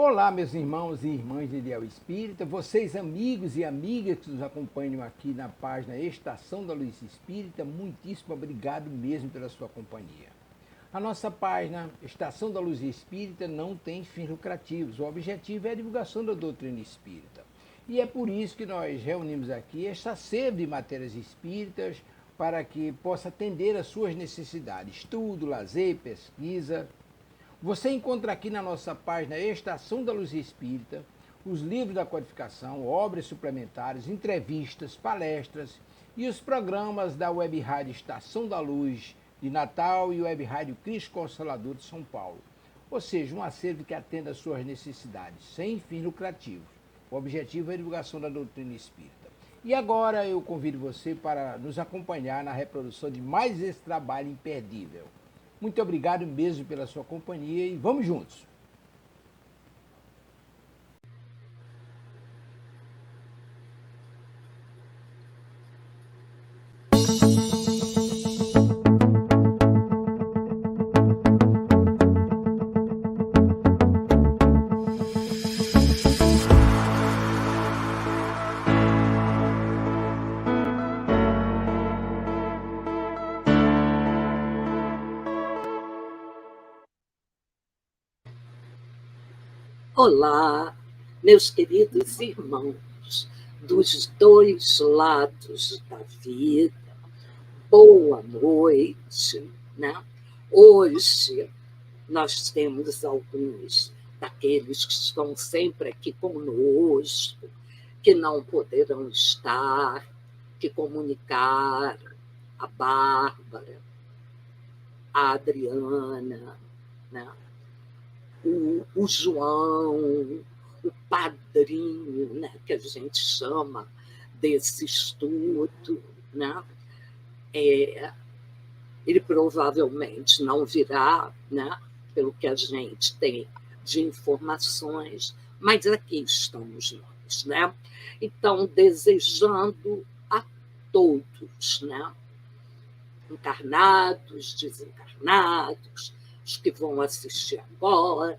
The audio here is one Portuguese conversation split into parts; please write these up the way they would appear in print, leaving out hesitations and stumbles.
Olá, meus irmãos e irmãs de Ideal Espírita, vocês amigos e amigas que nos acompanham aqui na página Estação da Luz Espírita, muitíssimo obrigado mesmo pela sua companhia. A nossa página Estação da Luz Espírita não tem fins lucrativos, o objetivo é a divulgação da doutrina espírita. E é por isso que nós reunimos aqui esta sede de matérias espíritas para que possa atender às suas necessidades, estudo, lazer, pesquisa. Você encontra aqui na nossa página Estação da Luz Espírita os livros da codificação, obras suplementares, entrevistas, palestras e os programas da Web Rádio Estação da Luz de Natal e Web Rádio Cristo Consolador de São Paulo. Ou seja, um acervo que atenda às suas necessidades, sem fins lucrativos. O objetivo é a divulgação da doutrina espírita. E agora eu convido você para nos acompanhar na reprodução de mais esse trabalho imperdível. Muito obrigado mesmo pela sua companhia e vamos juntos! Olá, meus queridos irmãos dos dois lados da vida, boa noite, né? Hoje nós temos alguns daqueles que estão sempre aqui conosco, que não poderão estar, que comunicaram, a Bárbara, a Adriana, né? O João, o padrinho, né, que a gente chama desse estudo, né? Ele provavelmente não virá, né, pelo que a gente tem de informações, mas aqui estamos nós, né? Então, desejando a todos, né, encarnados, desencarnados, os que vão assistir agora,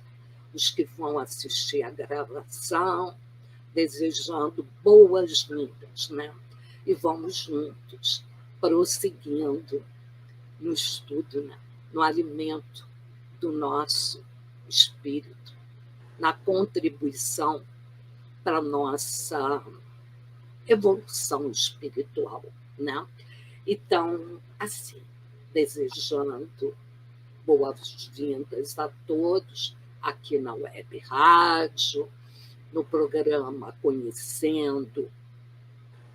os que vão assistir a gravação, desejando boas-vindas, né? E vamos juntos, prosseguindo no estudo, né? No alimento do nosso espírito, na contribuição para a nossa evolução espiritual, né? Então, assim, desejando boas-vindas a todos aqui na Web Rádio, no programa Conhecendo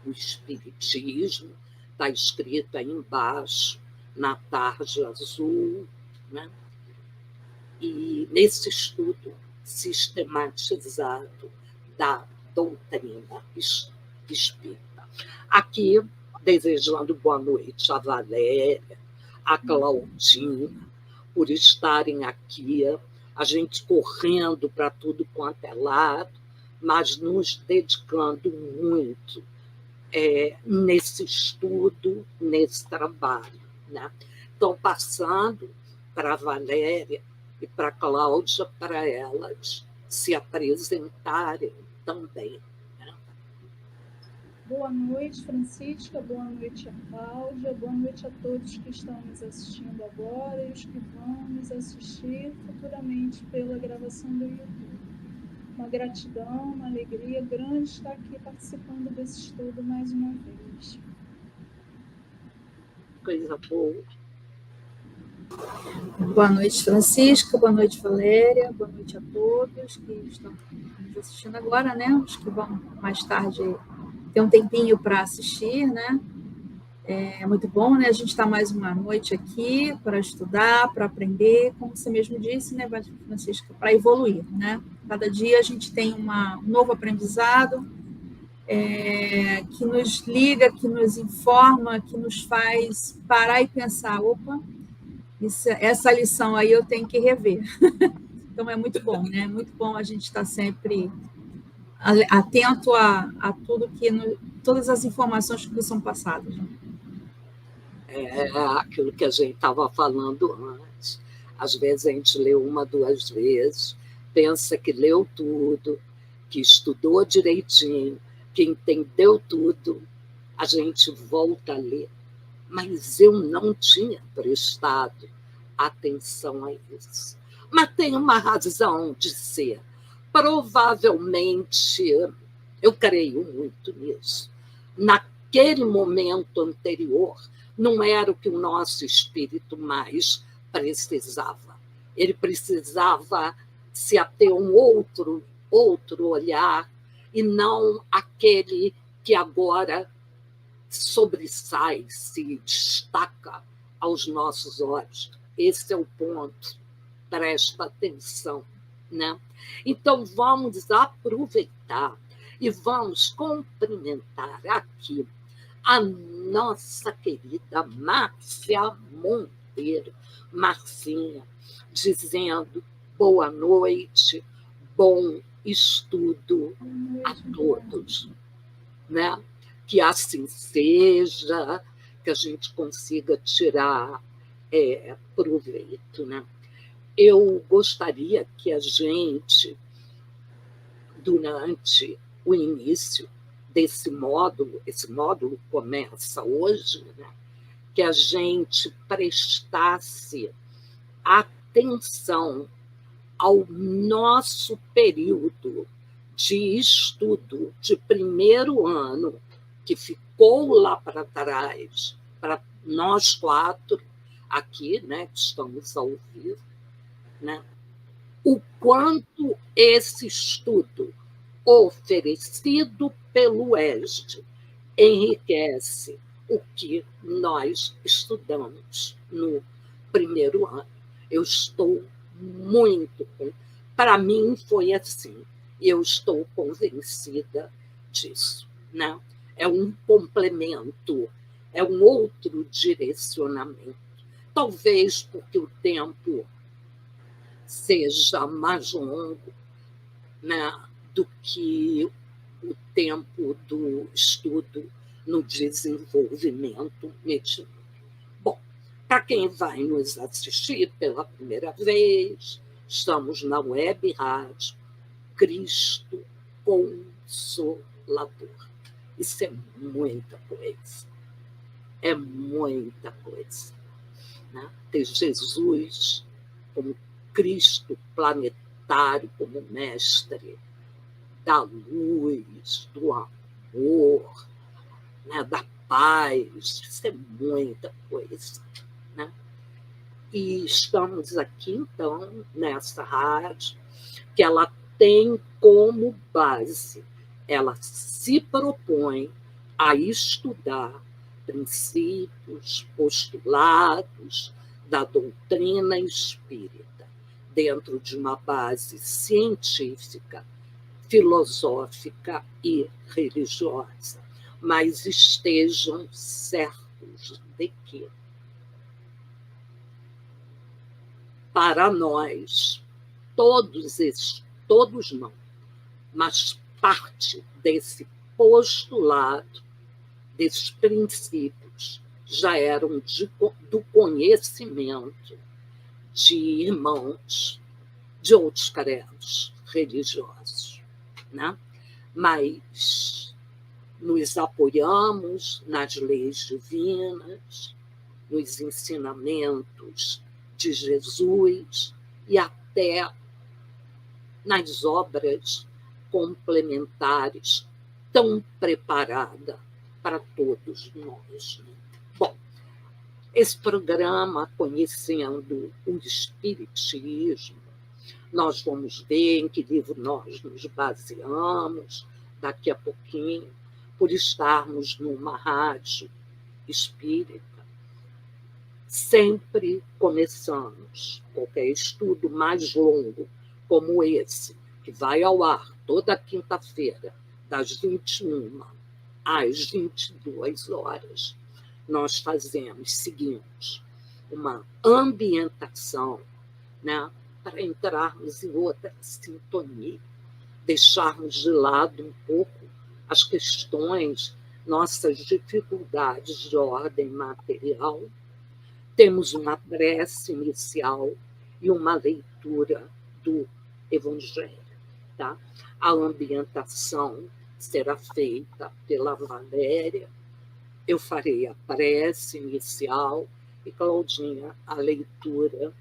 o Espiritismo, está escrito aí embaixo, na tarja azul, né? E nesse estudo sistematizado da doutrina espírita. Aqui, desejando boa noite a Valéria, a Claudina, por estarem aqui, a gente correndo para tudo quanto é lado, mas nos dedicando muito nesse estudo, nesse trabalho, né? Então, passando para a Valéria e para a Cláudia, para elas se apresentarem também. Boa noite, Francisca, boa noite a Cláudia, boa noite a todos que estão nos assistindo agora e os que vão nos assistir futuramente pela gravação do YouTube. Uma gratidão, uma alegria grande estar aqui participando desse estudo mais uma vez. Coisa boa. Boa noite, Francisca, boa noite, Valéria, boa noite a todos que estão nos assistindo agora, né? Os que vão mais tarde ter um tempinho para assistir, né? É muito bom, né? A gente está mais uma noite aqui para estudar, para aprender, como você mesmo disse, né, Francisca, para evoluir, né? Cada dia a gente tem um novo aprendizado que nos liga, que nos informa, que nos faz parar e pensar, opa, essa lição aí eu tenho que rever. Então é muito bom, né? É muito bom a gente estar sempre atento a tudo todas as informações que nos são passadas. Né? Aquilo que a gente estava falando antes. Às vezes a gente lê uma, duas vezes, pensa que leu tudo, que estudou direitinho, que entendeu tudo, a gente volta a ler. Mas eu não tinha prestado atenção a isso. Mas tem uma razão de ser. Provavelmente, eu creio muito nisso. Naquele momento anterior, não era o que o nosso espírito mais precisava. Ele precisava se ater a um outro olhar, e não aquele que agora sobressai, se destaca aos nossos olhos. Esse é o ponto. Presta atenção, né? Então, vamos aproveitar e vamos cumprimentar aqui a nossa querida Márcia Monteiro. Marcinha, dizendo boa noite, bom estudo a todos, né? Que assim seja, que a gente consiga tirar proveito, né? Eu gostaria que a gente, durante o início desse módulo, esse módulo começa hoje, né? Que a gente prestasse atenção ao nosso período de estudo de primeiro ano, que ficou lá para trás, para nós 4 aqui, né, que estamos ao vivo, né, o quanto esse estudo oferecido pelo ESD enriquece o que nós estudamos no primeiro ano. Eu estou muito... Para mim, foi assim. Eu estou convencida disso, né? É um complemento, é um outro direcionamento. Talvez porque o tempo seja mais longo, né, do que o tempo do estudo no desenvolvimento mediúnico. Bom, para quem vai nos assistir pela primeira vez, estamos na web rádio Cristo Consolador. Isso é muita coisa. É muita coisa, né? Ter Jesus como Cristo planetário, como mestre da luz, do amor, né? Da paz. Isso é muita coisa, né? E estamos aqui, então, nessa rádio, que ela tem como base, ela se propõe a estudar princípios, postulados da doutrina espírita, dentro de uma base científica, filosófica e religiosa, mas estejam certos de que, para nós, todos não, mas parte desse postulado, desses princípios, já eram do conhecimento de irmãos de outros credos religiosos, né? Mas nos apoiamos nas leis divinas, nos ensinamentos de Jesus e até nas obras complementares tão preparada para todos nós. Bom, esse programa, conhecendo o Espiritismo, nós vamos ver em que livro nós nos baseamos daqui a pouquinho, por estarmos numa rádio espírita. Sempre começamos qualquer estudo mais longo, como esse, que vai ao ar toda quinta-feira, das 21 às 22 horas. Nós seguimos uma ambientação, né, para entrarmos em outra sintonia, deixarmos de lado um pouco as questões, nossas dificuldades de ordem material. Temos uma prece inicial e uma leitura do evangelho. Tá? A ambientação será feita pela Valéria, eu farei a prece inicial e Claudinha a leitura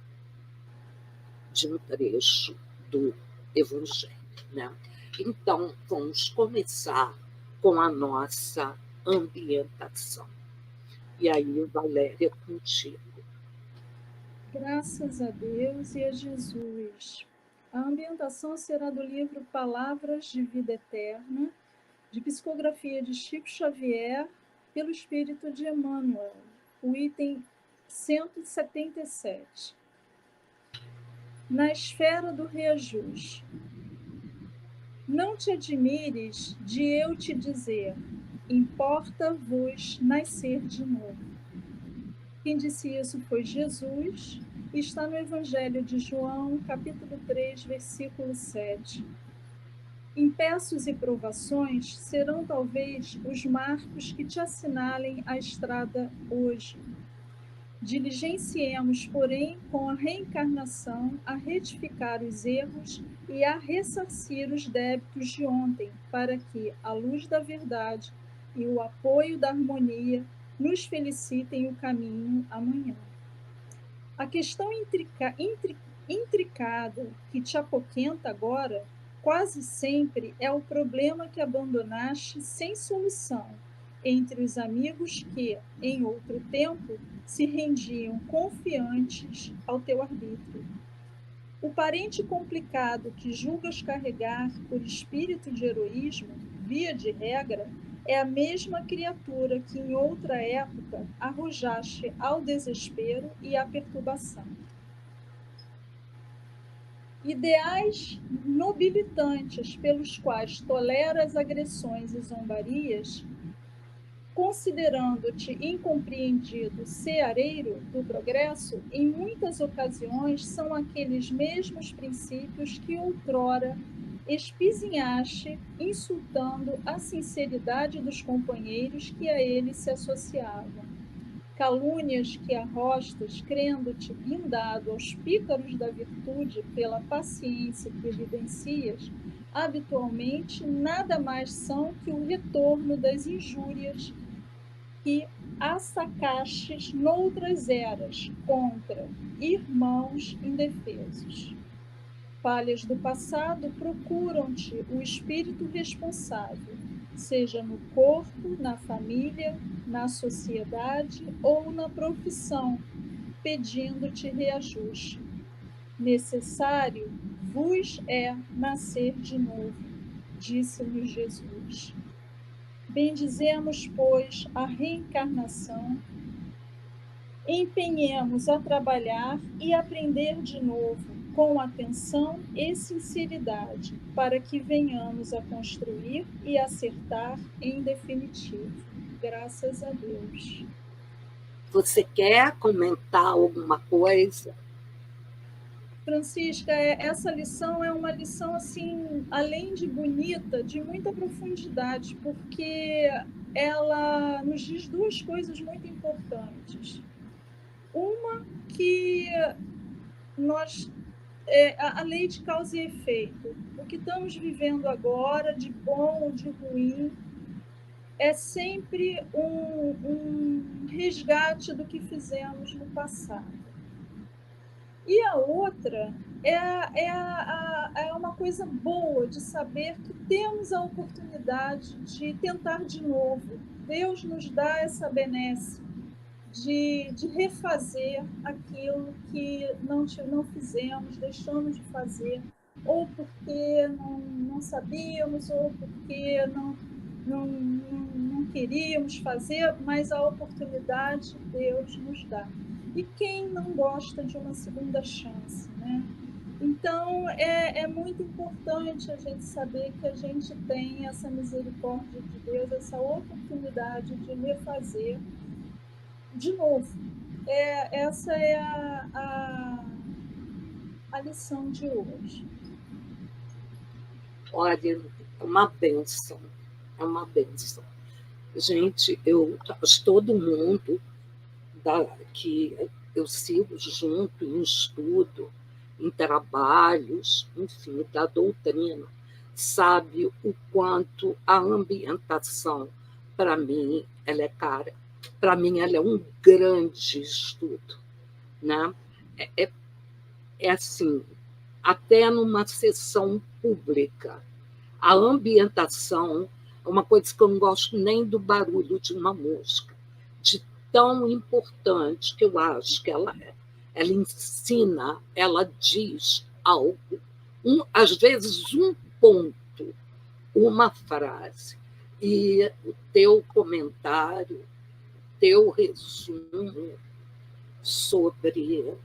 de um trecho do Evangelho. Né? Então, vamos começar com a nossa ambientação. E aí, Valéria, contigo. Graças a Deus e a Jesus. A ambientação será do livro Palavras de Vida Eterna, de psicografia de Chico Xavier, pelo Espírito de Emmanuel, o item 177. Na esfera do reajuste. Não te admires de eu te dizer, importa-vos nascer de novo. Quem disse isso foi Jesus, e está no Evangelho de João, capítulo 3, versículo 7. Empeços e provações serão talvez os marcos que te assinalem a estrada hoje. Diligenciemos, porém, com a reencarnação, a retificar os erros e a ressarcir os débitos de ontem, para que, à luz da verdade e o apoio da harmonia, nos felicitem o caminho amanhã. A questão intricada que te apoquenta agora, quase sempre é o problema que abandonaste sem solução, entre os amigos que, em outro tempo, se rendiam confiantes ao teu arbítrio. O parente complicado que julgas carregar por espírito de heroísmo, via de regra, é a mesma criatura que em outra época arrojaste ao desespero e à perturbação. Ideais nobilitantes pelos quais toleras agressões e zombarias, considerando-te incompreendido ceareiro do progresso, em muitas ocasiões são aqueles mesmos princípios que outrora espizinhaste, insultando a sinceridade dos companheiros que a ele se associavam. Calúnias que arrostas, crendo-te blindado aos pícaros da virtude pela paciência que evidencias, habitualmente nada mais são que o retorno das injúrias que assacastes noutras eras contra irmãos indefesos. Falhas do passado procuram-te o espírito responsável, seja no corpo, na família, na sociedade ou na profissão, pedindo-te reajuste. Necessário vos é nascer de novo, disse-nos Jesus. Bendizemos, pois, a reencarnação, empenhemos a trabalhar e aprender de novo, com atenção e sinceridade, para que venhamos a construir e acertar em definitivo. Graças a Deus. Você quer comentar alguma coisa? Francisca, essa lição é uma lição, assim, além de bonita, de muita profundidade, porque ela nos diz duas coisas muito importantes. Uma, que nós, a lei de causa e efeito, o que estamos vivendo agora, de bom ou de ruim, é sempre um resgate do que fizemos no passado. E a outra é uma coisa boa de saber que temos a oportunidade de tentar de novo. Deus nos dá essa benesse de refazer aquilo que não fizemos, deixamos de fazer, ou porque não sabíamos, ou porque não queríamos fazer, mas a oportunidade Deus nos dá. E quem não gosta de uma segunda chance, né? Então, é muito importante a gente saber que a gente tem essa misericórdia de Deus, essa oportunidade de refazer de novo. Essa é a lição de hoje. Olha, é uma bênção, é uma bênção. Gente, todo mundo que eu sigo junto em estudo, em trabalhos, enfim, da doutrina, sabe o quanto a ambientação, para mim, ela é cara. Para mim, ela é um grande estudo, né? É assim, até numa sessão pública, a ambientação é uma coisa que eu não gosto nem do barulho de uma mosca, de tão importante que eu acho que ela é. Ela ensina, ela diz algo, às vezes um ponto, uma frase. E o teu comentário, teu resumo sobre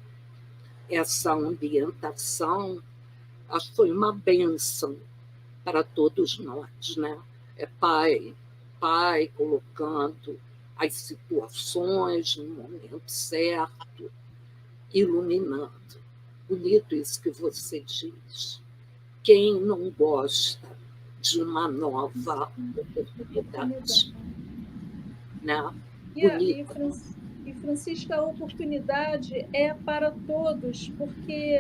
essa ambientação, acho que foi uma bênção para todos nós, né? É pai colocando as situações no momento certo, iluminando. Bonito isso que você diz. Quem não gosta de uma nova oportunidade, né? E Francisca, a oportunidade é para todos, porque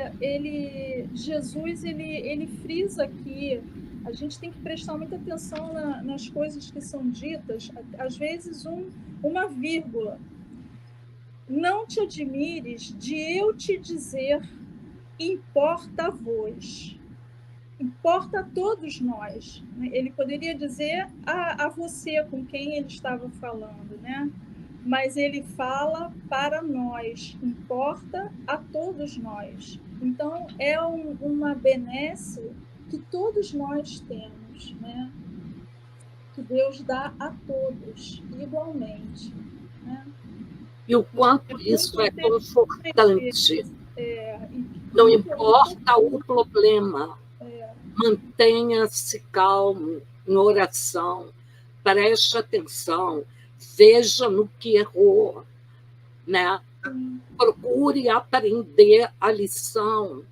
Jesus ele frisa aqui. A gente tem que prestar muita atenção nas coisas que são ditas, às vezes uma vírgula. Não te admires de eu te dizer, importa-vos. Importa a todos nós. Ele poderia dizer a você com quem ele estava falando, né? Mas ele fala para nós, importa a todos nós. Então, é uma benesse que todos nós temos, né? Que Deus dá a todos, igualmente. Né? E o quanto isso é confortante. Não importa o problema, mantenha-se calmo, em oração, preste atenção, veja no que errou, né? Procure aprender a lição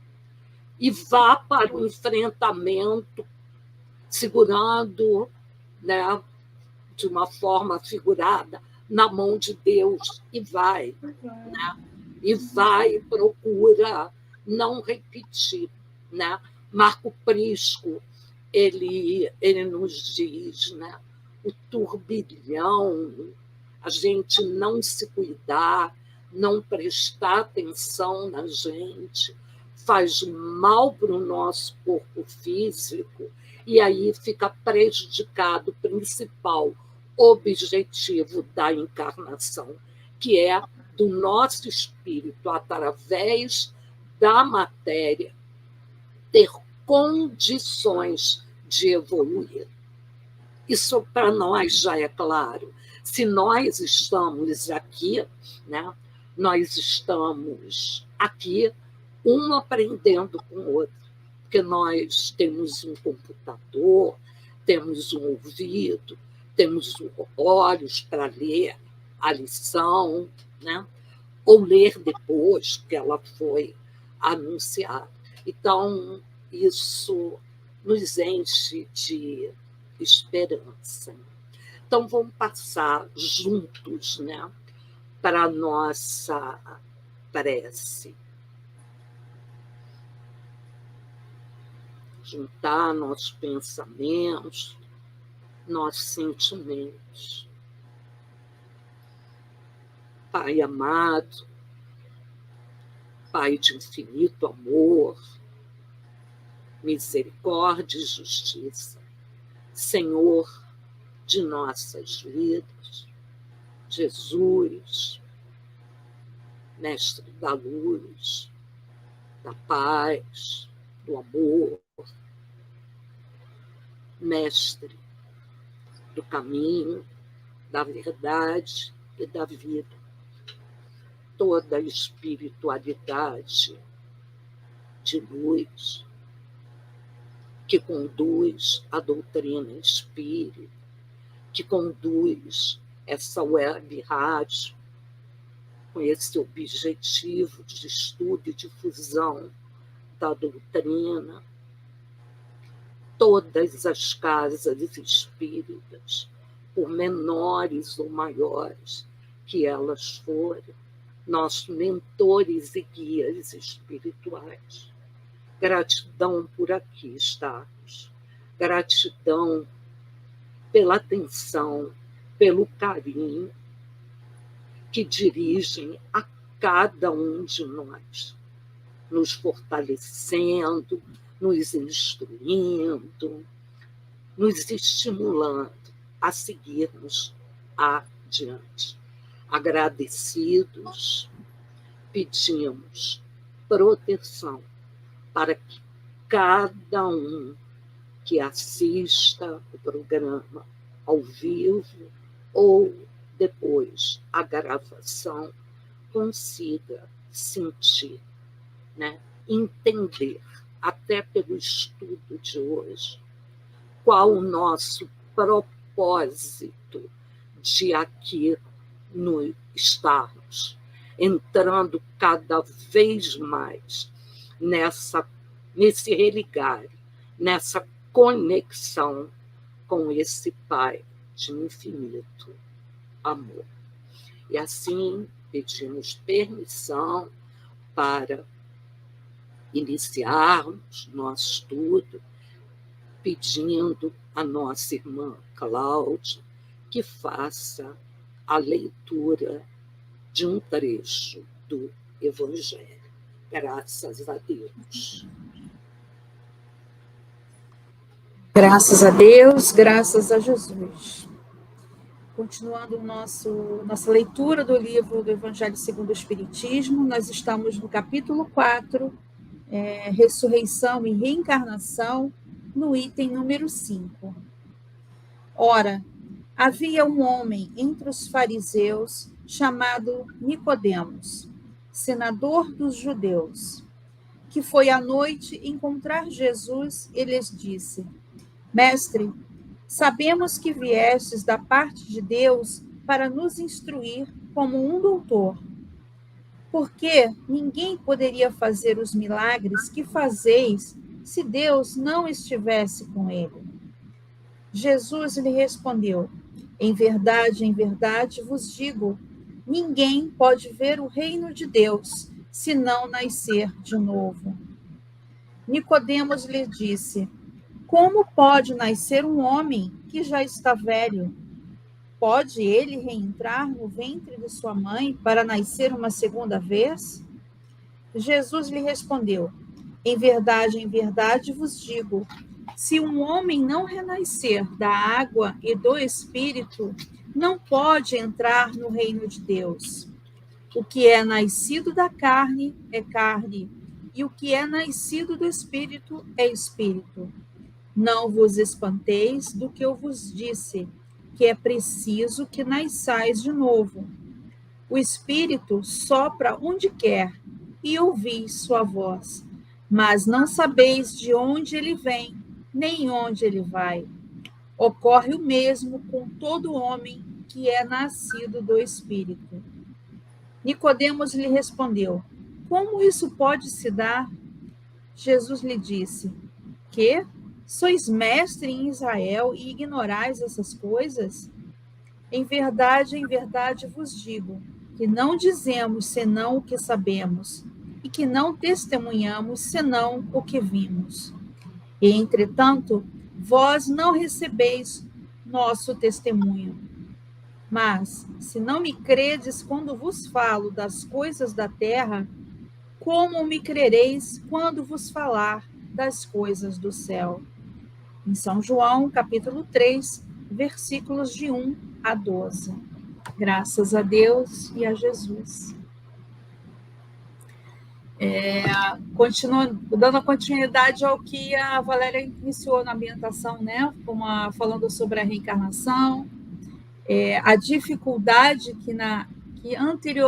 e vá para o enfrentamento segurando, né, de uma forma figurada, na mão de Deus, e vai. Né? E vai e procura não repetir. Né? Marco Prisco, ele nos diz, né? O turbilhão, a gente não se cuidar, não prestar atenção na gente, faz mal para o nosso corpo físico, e aí fica prejudicado o principal objetivo da encarnação, que é do nosso espírito, através da matéria, ter condições de evoluir. Isso para nós já é claro. Se nós estamos aqui, né, nós estamos aqui, um aprendendo com o outro, porque nós temos um computador, temos um ouvido, temos olhos para ler a lição, né? Ou ler depois que ela foi anunciada. Então, isso nos enche de esperança. Então, vamos passar juntos, né, para a nossa prece. Juntar nossos pensamentos, nossos sentimentos. Pai amado, Pai de infinito amor, misericórdia e justiça, Senhor de nossas vidas, Jesus, Mestre da luz, da paz, do amor, Mestre do caminho, da verdade e da vida. Toda a espiritualidade de luz que conduz a doutrina espírita, que conduz essa web rádio com esse objetivo de estudo e difusão da doutrina, todas as casas espíritas, por menores ou maiores que elas forem, nossos mentores e guias espirituais. Gratidão por aqui estarmos. Gratidão pela atenção, pelo carinho que dirigem a cada um de nós, nos fortalecendo, nos instruindo, nos estimulando a seguirmos adiante. Agradecidos, pedimos proteção para que cada um que assista o programa ao vivo ou depois a gravação consiga sentir, né? Entender, até pelo estudo de hoje, qual o nosso propósito de aqui no estarmos, entrando cada vez mais nesse religar, nessa conexão com esse Pai de infinito amor. E assim pedimos permissão para iniciarmos nosso estudo, pedindo à nossa irmã Cláudia que faça a leitura de um trecho do Evangelho. Graças a Deus. Graças a Deus, graças a Jesus. Continuando nossa leitura do livro do Evangelho segundo o Espiritismo, nós estamos no capítulo 4, Ressurreição e Reencarnação, no item número 5. Ora, havia um homem entre os fariseus chamado Nicodemos, senador dos judeus, que foi à noite encontrar Jesus e lhes disse: Mestre, sabemos que viestes da parte de Deus para nos instruir como um doutor. Porque ninguém poderia fazer os milagres que fazeis se Deus não estivesse com ele. Jesus lhe respondeu: em verdade vos digo, ninguém pode ver o reino de Deus se não nascer de novo. Nicodemos lhe disse: como pode nascer um homem que já está velho? Pode ele reentrar no ventre de sua mãe para nascer uma segunda vez? Jesus lhe respondeu: em verdade vos digo, se um homem não renascer da água e do Espírito, não pode entrar no reino de Deus. O que é nascido da carne é carne, e o que é nascido do Espírito é Espírito. Não vos espanteis do que eu vos disse, que é preciso que nasçais de novo. O Espírito sopra onde quer, e ouvis sua voz, mas não sabeis de onde ele vem, nem onde ele vai. Ocorre o mesmo com todo homem que é nascido do Espírito. Nicodemos lhe respondeu: como isso pode se dar? Jesus lhe disse: que sois mestre em Israel e ignorais essas coisas? Em verdade vos digo, que não dizemos senão o que sabemos, e que não testemunhamos senão o que vimos. E, entretanto, vós não recebeis nosso testemunho. Mas, se não me credes quando vos falo das coisas da terra, como me crereis quando vos falar das coisas do céu? Em São João, capítulo 3, versículos de 1 a 12. Graças a Deus e a Jesus. Dando continuidade ao que a Valéria iniciou na ambientação, né? Falando sobre a reencarnação, a dificuldade que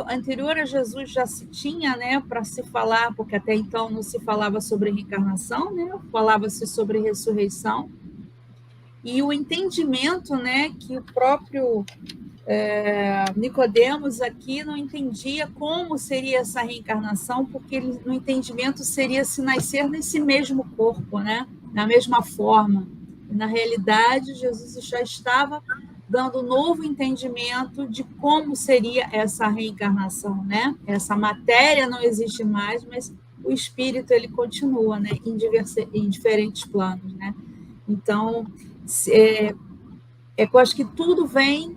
anterior a Jesus já se tinha, né, para se falar, porque até então não se falava sobre reencarnação, né, falava-se sobre ressurreição, e o entendimento, né, que o próprio Nicodemos aqui não entendia como seria essa reencarnação, porque ele, no entendimento seria se nascer nesse mesmo corpo, né, na mesma forma. E, na realidade, Jesus já estava dando um novo entendimento de como seria essa reencarnação, né? Essa matéria não existe mais, mas o espírito ele continua, né, em diferentes planos, né? Então, eu acho que tudo vem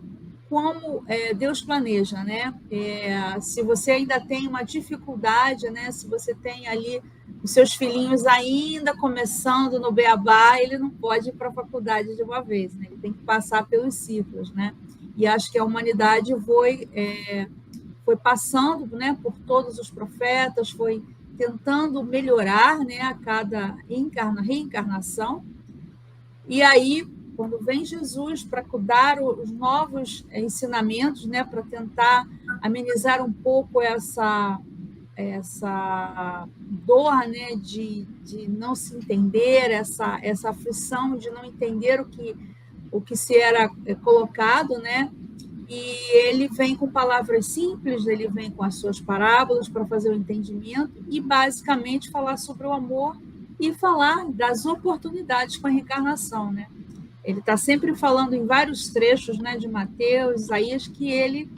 como Deus planeja, né? Se você ainda tem uma dificuldade, né? Se você tem ali os seus filhinhos ainda começando no beabá, ele não pode ir para a faculdade de uma vez, né? Ele tem que passar pelos ciclos, né? E acho que a humanidade foi passando, né, por todos os profetas, foi tentando melhorar, né, a cada reencarnação. E aí, quando vem Jesus para dar os novos ensinamentos, né, para tentar amenizar um pouco essa dor, né, de não se entender, essa aflição de não entender o que se era colocado, né? E ele vem com palavras simples, ele vem com as suas parábolas para fazer o entendimento e basicamente falar sobre o amor e falar das oportunidades com a reencarnação, né? Ele está sempre falando em vários trechos, né, de Mateus, Isaías, que ele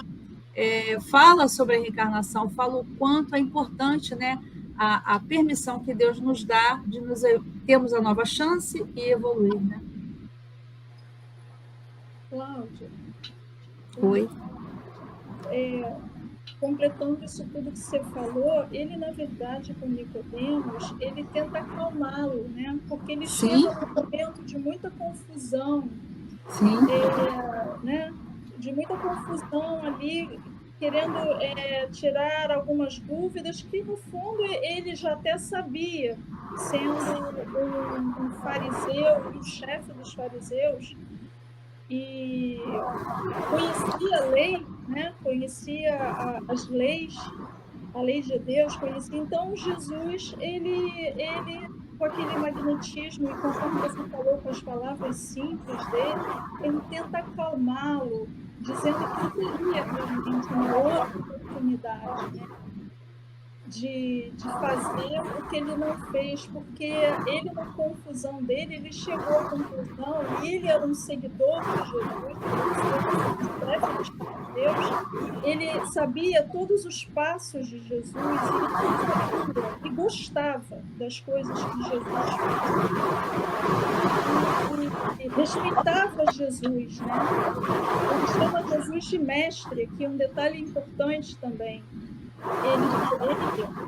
fala sobre a reencarnação, fala o quanto é importante, né, a permissão que Deus nos dá de termos a nova chance e evoluir, né? Cláudia, Oi. Completando isso tudo que você falou, ele, na verdade, com Nicodemos, ele tenta acalmá-lo, né? Porque ele chega num momento de muita confusão, né? De muita confusão ali, querendo tirar algumas dúvidas que, no fundo, ele já até sabia, sendo um fariseu, um chefe dos fariseus, e conhecia a lei, né? Conhecia as leis, a lei de Deus, conhecia. Então, Jesus, ele com aquele magnetismo, e conforme você falou, com as palavras simples dele, ele tenta acalmá-lo, dizendo que teria realmente uma outra oportunidade, né? De fazer o que ele não fez, porque ele, na confusão dele, ele chegou à conclusão, e ele era um seguidor de Jesus, chefe dos fariseus, ele sabia todos os passos de Jesus, e ele sabia e gostava das coisas que Jesus fazia. E respeitava Jesus, né? Ele chama Jesus de mestre, aqui é um detalhe importante também.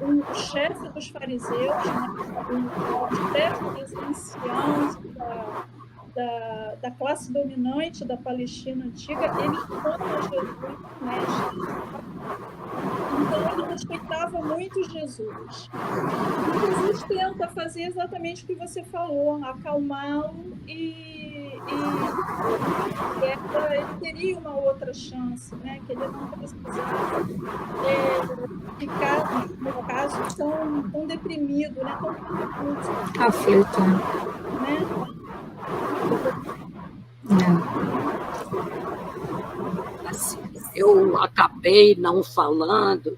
O chefe dos fariseus, né, o chefe dos anciãos da classe dominante da Palestina antiga, ele chama Jesus de mestre. Então, ele respeitava muito Jesus. E Jesus tenta fazer exatamente o que você falou, acalmá-lo ele teria uma outra chance, né? Que ele não precisava ficar, no caso, tão deprimido, né? Tão aflito, né? Assim, eu acabei não falando,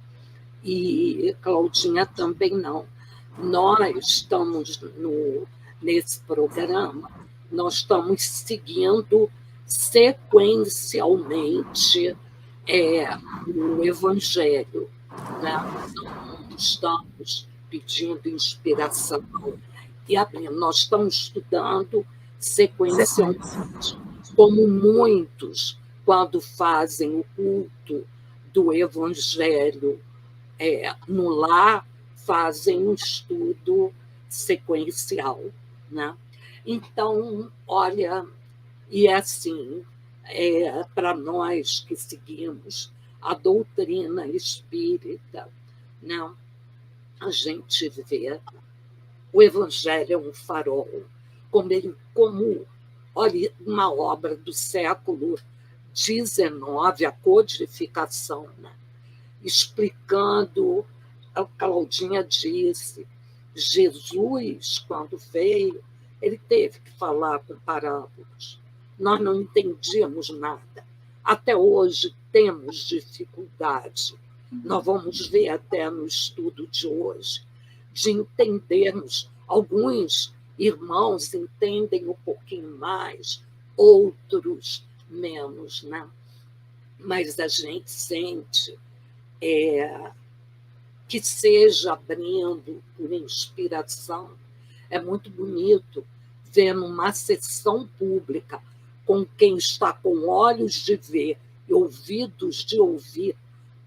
e Claudinha também não. Nós estamos nesse programa, nós estamos seguindo sequencialmente o Evangelho, né? Não estamos pedindo inspiração e abrindo, nós estamos estudando sequencialmente, como muitos, quando fazem o culto do Evangelho no lar, fazem um estudo sequencial, né? Então, olha, e assim, para nós que seguimos a doutrina espírita, né, a gente vê o Evangelho é um farol, como olha, uma obra do século XIX, a codificação, né? Explicando, a Claudinha disse, Jesus, quando veio, ele teve que falar com parábolas. Nós não entendíamos nada. Até hoje temos dificuldade. Nós vamos ver até no estudo de hoje, de entendermos. Alguns irmãos entendem um pouquinho mais, outros menos, né? Mas a gente sente que seja abrindo por inspiração. É muito bonito ver numa sessão pública, com quem está com olhos de ver e ouvidos de ouvir,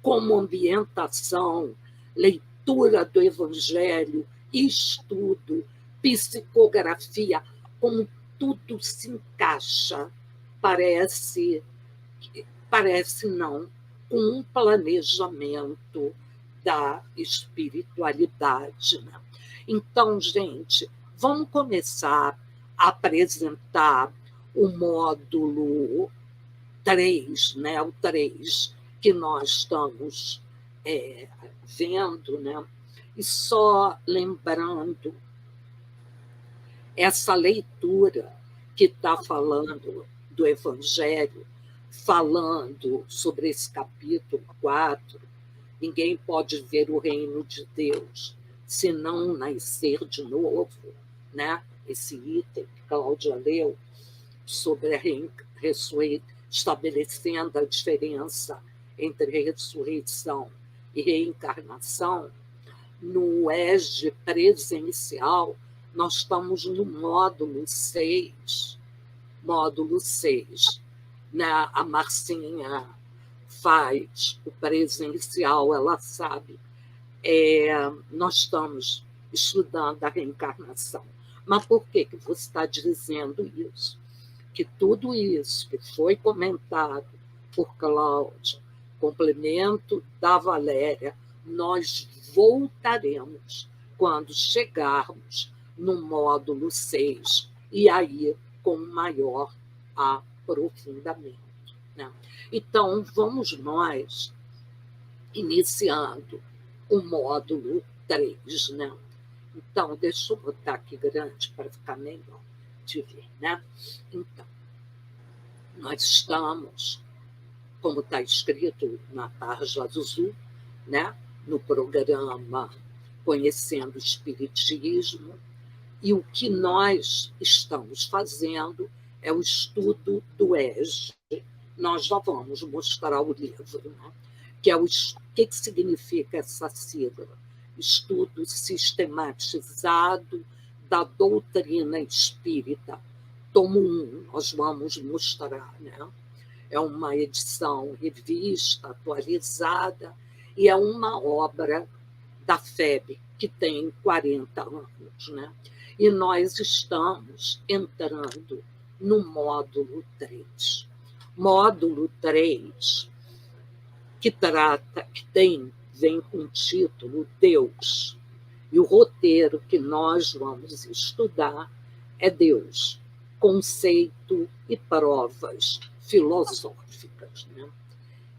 como ambientação, leitura do Evangelho, estudo, psicografia, como tudo se encaixa, parece não, com um planejamento da espiritualidade, né? Então, gente, vamos começar a apresentar o módulo 3, né? O 3 que nós estamos vendo, né? E só lembrando, essa leitura que está falando do Evangelho, falando sobre esse capítulo 4, ninguém pode ver o reino de Deus se não nascer de novo, né? Esse item que Cláudia leu sobre a estabelecendo a diferença entre ressurreição e reencarnação, no ESG presencial, nós estamos no módulo 6. Módulo 6. Né? A Marcinha faz o presencial, ela sabe. Nós estamos estudando a reencarnação. Mas por que você está dizendo isso? Que tudo isso que foi comentado por Cláudia, complemento da Valéria, nós voltaremos quando chegarmos no módulo 6, e aí com maior aprofundamento. Né? Então, vamos nós iniciando o módulo 3. Né? Então, deixa eu botar aqui grande para ficar melhor de ver. Né? Então, nós estamos, como está escrito na tarja azul, né? No programa Conhecendo o Espiritismo, e o que nós estamos fazendo é o estudo do ESG. Nós já vamos mostrar o livro, né? Que é o que significa essa sigla? Estudo sistematizado da doutrina espírita. Tomo 1, nós vamos mostrar, né? É uma edição revista, atualizada, e é uma obra da FEB, que tem 40 anos. Né? E nós estamos entrando no módulo 3. Módulo 3, que vem com o título Deus. E o roteiro que nós vamos estudar é Deus, conceito e provas filosóficas. Né?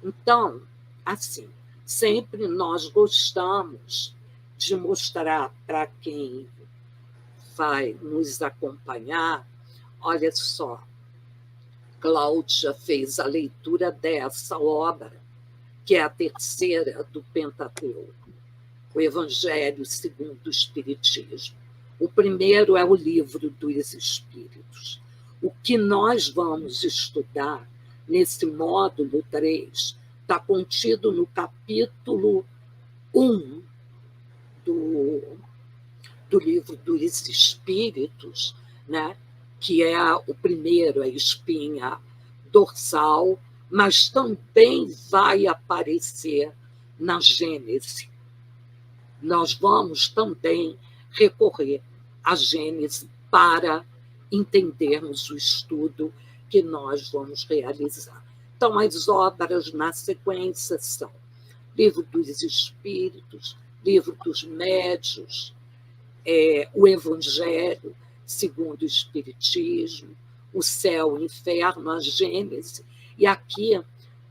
Então, assim, sempre nós gostamos de mostrar para quem vai nos acompanhar, olha só, Cláudia fez a leitura dessa obra, que é a terceira do Pentateuco, o Evangelho segundo o Espiritismo. O primeiro é o Livro dos Espíritos. O que nós vamos estudar nesse módulo 3 está contido no capítulo 1 do Livro dos Espíritos, né? Que é o primeiro, a espinha dorsal, mas também vai aparecer na Gênese. Nós vamos também recorrer à Gênese para entendermos o estudo que nós vamos realizar. Então, as obras na sequência são Livro dos Espíritos, Livro dos Médiuns, o Evangelho segundo o Espiritismo, o Céu, o Inferno, a Gênese, e aqui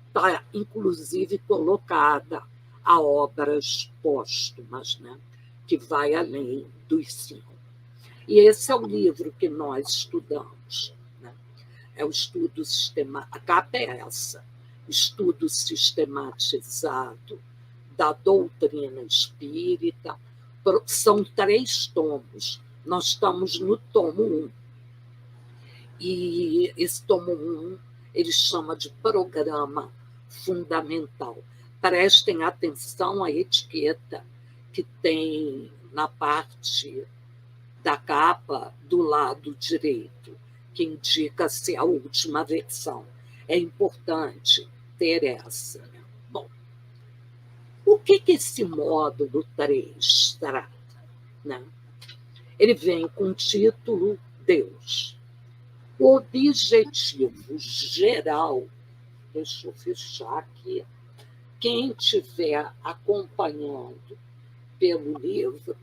está, inclusive, colocada a obras póstumas, né? Que vai além dos 5. E esse é o livro que nós estudamos. Né? É o estudo sistemático, a capa é essa, estudo sistematizado da doutrina espírita. São 3 tomos. Nós estamos no tomo 1. E esse tomo 1, ele chama de Programa Fundamental. Prestem atenção à etiqueta, que tem na parte da capa do lado direito, que indica-se a última versão. É importante ter essa. Bom, o que esse módulo 3 trata? Né? Ele vem com o título Deus. O objetivo geral, deixa eu fechar aqui, quem estiver acompanhando pelo livro,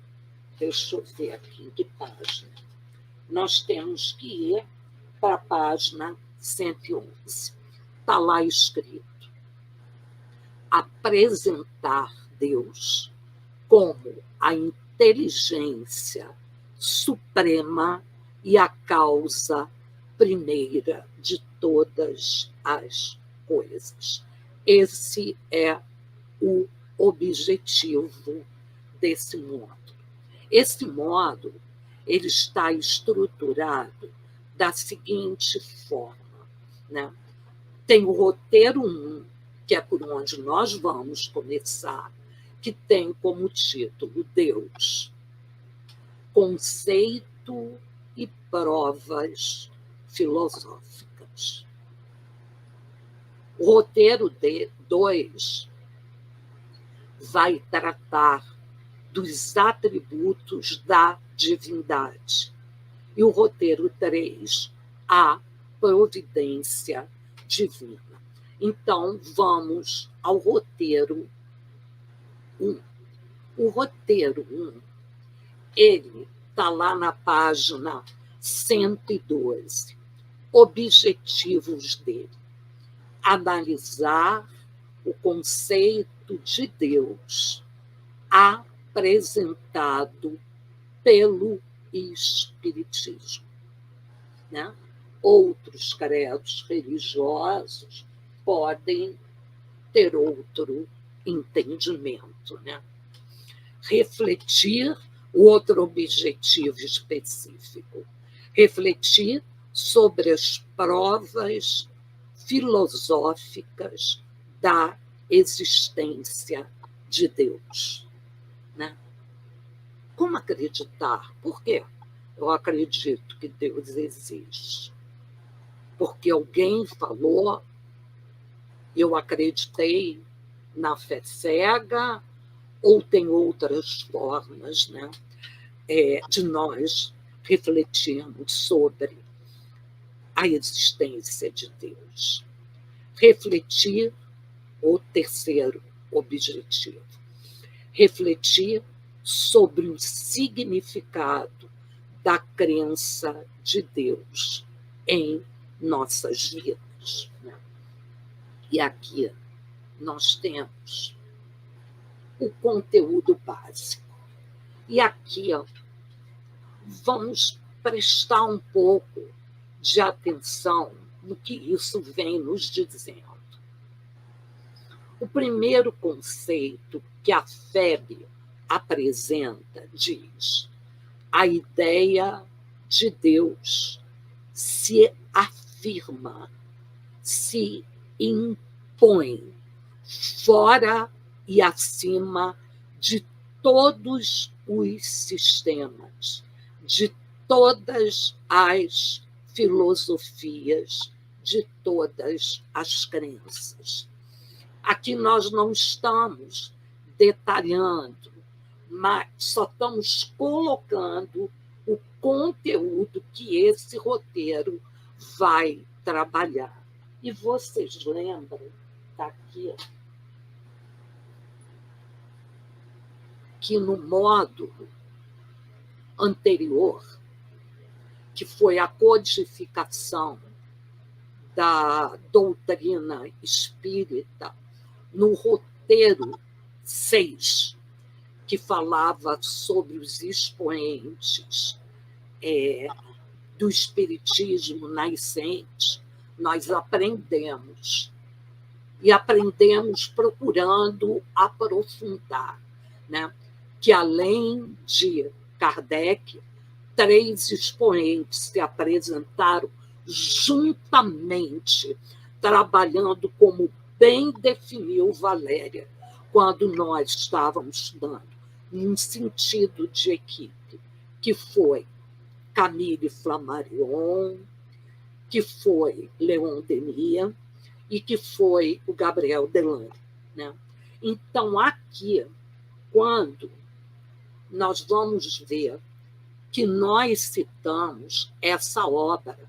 deixa eu ver aqui em que página, nós temos que ir para a página 111. Está lá escrito: apresentar Deus como a inteligência suprema e a causa primeira de todas as coisas. Esse é o objetivo desse módulo. Esse módulo ele está estruturado da seguinte forma, né? Tem o roteiro 1, que é por onde nós vamos começar, que tem como título Deus, conceito e provas filosóficas. O roteiro 2 vai tratar dos atributos da divindade. E o roteiro 3, a providência divina. Então, vamos ao roteiro 1. O roteiro 1, ele está lá na página 112. Objetivos dele: analisar o conceito de Deus apresentado pelo Espiritismo. Né? Outros credos religiosos podem ter outro entendimento. Né? Refletir, o outro objetivo específico, refletir sobre as provas filosóficas da existência de Deus. Né? Como acreditar? Por quê? Eu acredito que Deus existe. Porque alguém falou, eu acreditei na fé cega, ou tem outras formas, né, de nós refletirmos sobre a existência de Deus. Refletir, o terceiro objetivo, refletir sobre o significado da crença de Deus em nossas vidas. Né? E aqui nós temos o conteúdo básico. E aqui vamos prestar um pouco de atenção no que isso vem nos dizendo. O primeiro conceito que a FEB apresenta diz: a ideia de Deus se afirma, se impõe fora e acima de todos os sistemas, de todas as filosofias, de todas as crenças. Aqui nós não estamos detalhando, mas só estamos colocando o conteúdo que esse roteiro vai trabalhar. E vocês lembram, está aqui, que no módulo anterior, que foi a codificação da doutrina espírita, no roteiro 6, que falava sobre os expoentes do espiritismo nascente, nós aprendemos. E aprendemos procurando aprofundar, né? Que, além de Kardec, 3 expoentes se apresentaram juntamente, trabalhando como bem definiu Valéria, quando nós estávamos estudando, num sentido de equipe, que foi Camille Flammarion, que foi Leon Denis e que foi o Gabriel Delaney, né? Então, aqui, quando nós vamos ver que nós citamos essa obra,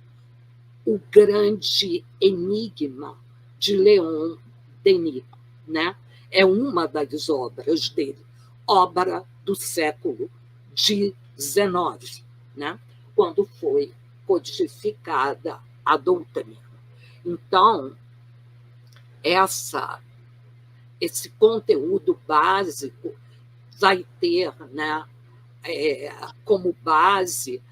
O Grande Enigma, de Leon Denis, né? É uma das obras dele, obra do século XIX, né? Quando foi codificada a doutrina. Então, esse conteúdo básico vai ter, né, como base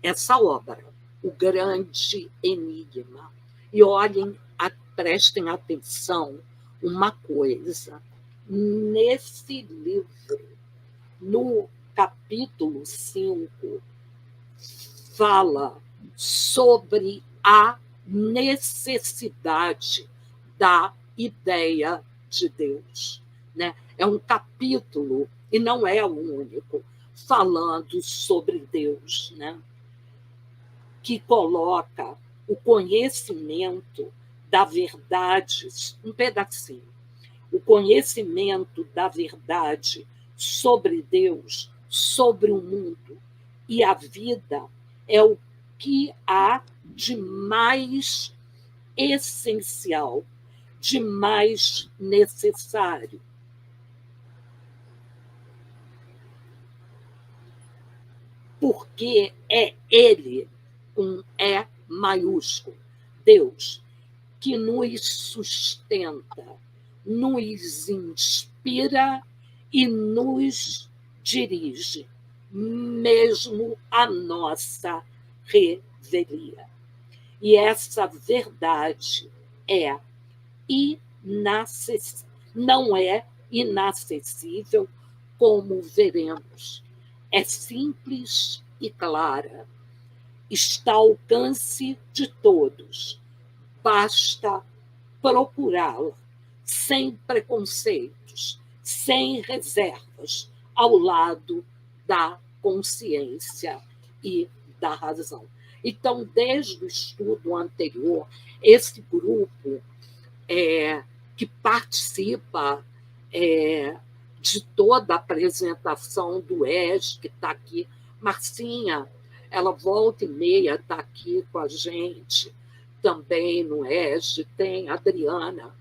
essa obra, O Grande Enigma. E olhem, prestem atenção uma coisa, nesse livro, no capítulo 5, fala sobre a necessidade da ideia de Deus, né? É um capítulo, e não é o único, falando sobre Deus, né? Que coloca o conhecimento da verdade, um pedacinho, o conhecimento da verdade sobre Deus, sobre o mundo e a vida é o que há de mais essencial, de mais necessário. Porque é Ele, com E maiúsculo, Deus, que nos sustenta, nos inspira e nos dirige, mesmo a nossa revelia. E essa verdade não é inacessível, como veremos. É simples e clara. Está ao alcance de todos. Basta procurá-la, sem preconceitos, sem reservas, ao lado da consciência e da razão. Então, desde o estudo anterior, esse grupo que participa de toda a apresentação do ES, que está aqui, Marcinha, ela volta e meia está aqui com a gente, também no ES, tem a Adriana,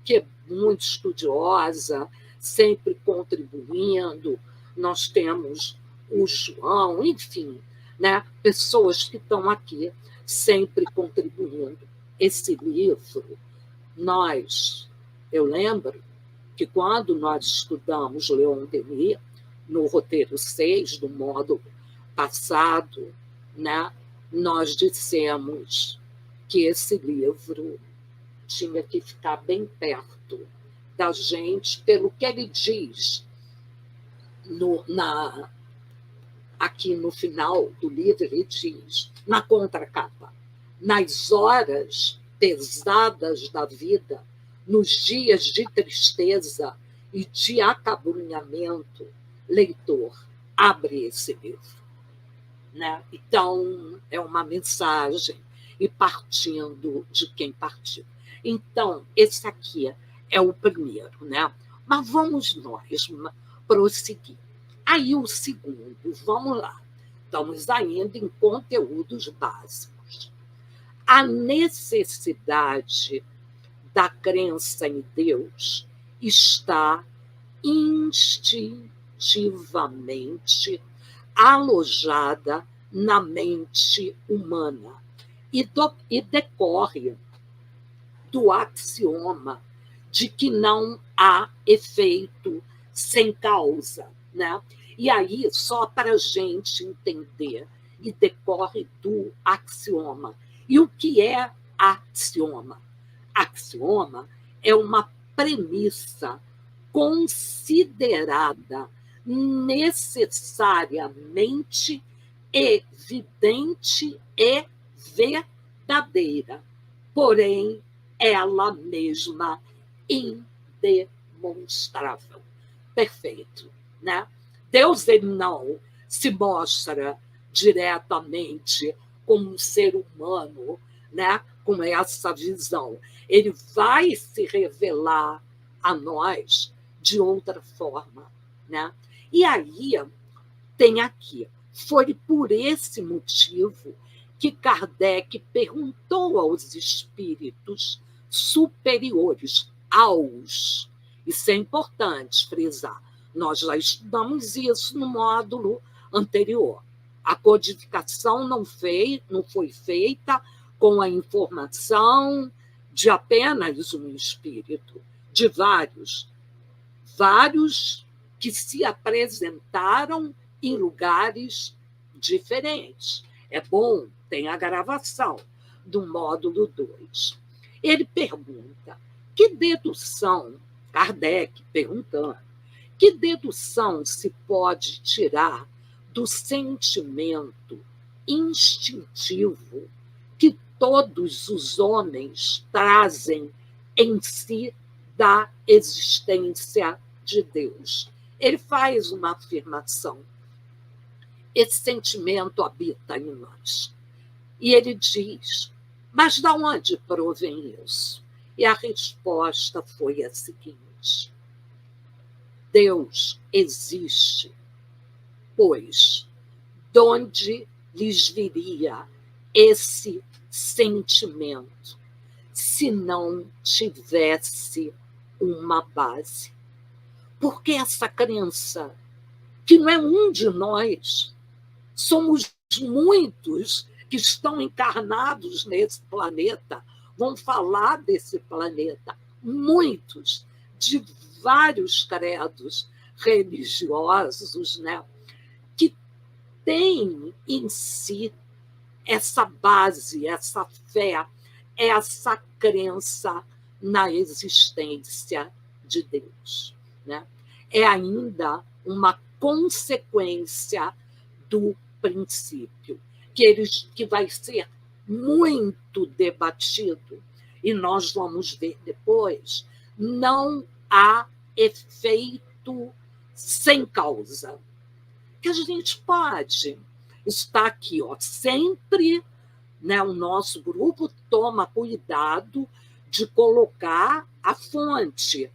que é muito estudiosa, sempre contribuindo, nós temos o João, enfim, né? Pessoas que estão aqui sempre contribuindo. Esse livro, eu lembro que quando nós estudamos Leon Denis, no roteiro 6 do módulo passado, né, nós dissemos que esse livro tinha que ficar bem perto da gente, pelo que ele diz aqui no final do livro, ele diz, na contracapa, nas horas pesadas da vida, nos dias de tristeza e de acabrunhamento, leitor, abre esse livro. Né? Então, é uma mensagem, e partindo de quem partiu. Então, esse aqui é o primeiro, né? Mas vamos nós prosseguir. Aí o segundo, vamos lá. Estamos ainda em conteúdos básicos. A necessidade da crença em Deus está instintivamente alojada na mente humana e decorre do axioma de que não há efeito sem causa, né? E aí, só para a gente entender, e decorre do axioma. E o que é axioma? Axioma é uma premissa considerada necessariamente evidente e verdadeira, porém ela mesma indemonstrável. Perfeito, né? Deus ele não se mostra diretamente como um ser humano, né? Com essa visão. Ele vai se revelar a nós de outra forma, né? E aí tem aqui, foi por esse motivo que Kardec perguntou aos espíritos superiores, isso é importante frisar, nós já estudamos isso no módulo anterior. A codificação não foi feita com a informação de apenas um espírito, de vários que se apresentaram em lugares diferentes. É bom, tem a gravação do módulo 2. Ele pergunta, que dedução, Kardec perguntando, que dedução se pode tirar do sentimento instintivo que todos os homens trazem em si da existência de Deus? Ele faz uma afirmação. Esse sentimento habita em nós. E ele diz, mas de onde provém isso? E a resposta foi a seguinte: Deus existe, pois de onde lhes viria esse sentimento se não tivesse uma base? Porque essa crença, que não é um de nós, somos muitos que estão encarnados nesse planeta, vão falar desse planeta, muitos, de vários credos religiosos, né, que têm em si essa base, essa fé, essa crença na existência de Deus, né? É ainda uma consequência do princípio, que vai ser muito debatido, e nós vamos ver depois, não há efeito sem causa. Que a gente pode estar aqui, sempre, né, o nosso grupo toma cuidado de colocar a fonte.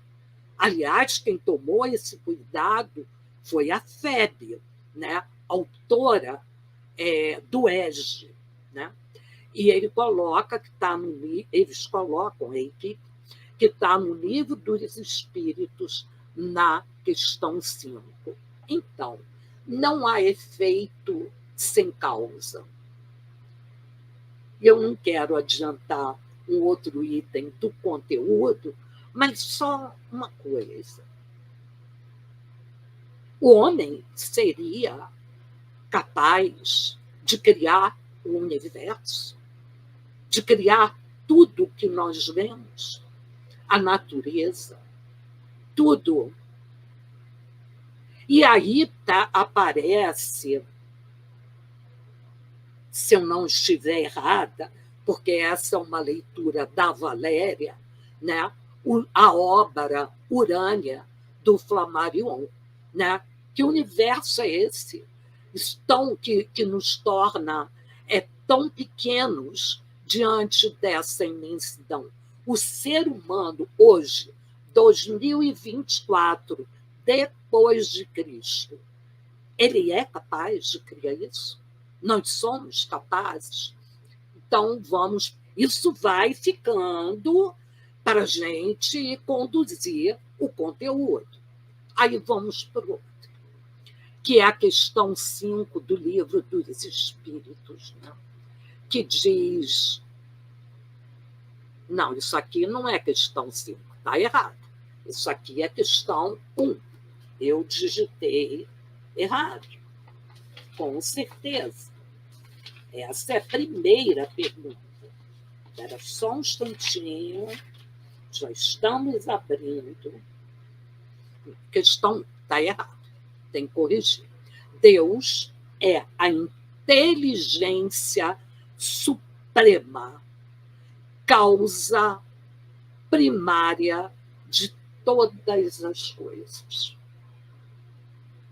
Aliás, quem tomou esse cuidado foi a FEB, né, autora do EGE, né? E ele coloca que está no eles colocam a equipe que está no Livro dos Espíritos, na questão 5. Então, não há efeito sem causa. Eu não quero adiantar um outro item do conteúdo, mas só uma coisa. O homem seria capaz de criar o universo, de criar tudo que nós vemos, a natureza, tudo. E aí aparece, se eu não estiver errada, porque essa é uma leitura da Valéria, né, a obra Urânia, do Flammarion, né? Que universo é esse? Que nos torna tão pequenos diante dessa imensidão. O ser humano, hoje, 2024, depois de Cristo, ele é capaz de criar isso? Nós somos capazes? Então, isso vai ficando para a gente conduzir o conteúdo. Aí vamos para o outro, que é a questão 5 do Livro dos Espíritos, né? Que diz... Não, isso aqui não é questão 5, está errado. Isso aqui é questão 1. Eu digitei errado, com certeza. Essa é a primeira pergunta. Espera só um instantinho, já estamos abrindo. Questão está errada, tem que corrigir. Deus é a inteligência suprema, causa primária de todas as coisas.